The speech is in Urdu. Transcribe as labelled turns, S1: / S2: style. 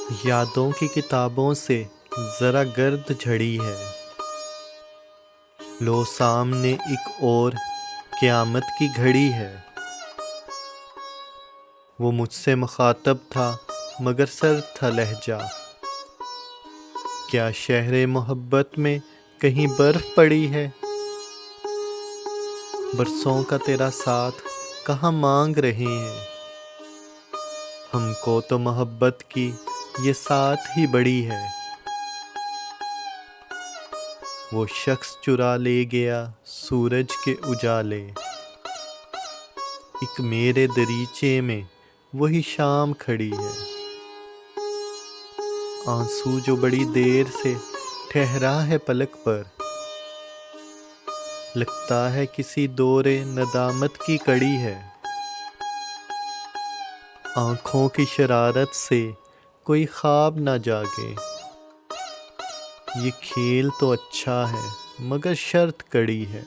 S1: یادوں کی کتابوں سے ذرا گرد جھڑی ہے، لو سامنے ایک اور قیامت کی گھڑی ہے۔ وہ مجھ سے مخاطب تھا مگر سرد تھا لہجہ، کیا شہر محبت میں کہیں برف پڑی ہے؟ برسوں کا تیرا ساتھ کہاں مانگ رہے ہیں، ہم کو تو محبت کی یہ ساتھ ہی بڑی ہے۔ وہ شخص چرا لے گیا سورج کے اجالے، ایک میرے دریچے میں وہی شام کھڑی ہے۔ آنسو جو بڑی دیر سے ٹھہرا ہے پلک پر، لگتا ہے کسی دور ندامت کی کڑی ہے۔ آنکھوں کی شرارت سے کوئی خواب نہ جاگے، یہ کھیل تو اچھا ہے مگر شرط کڑی ہے۔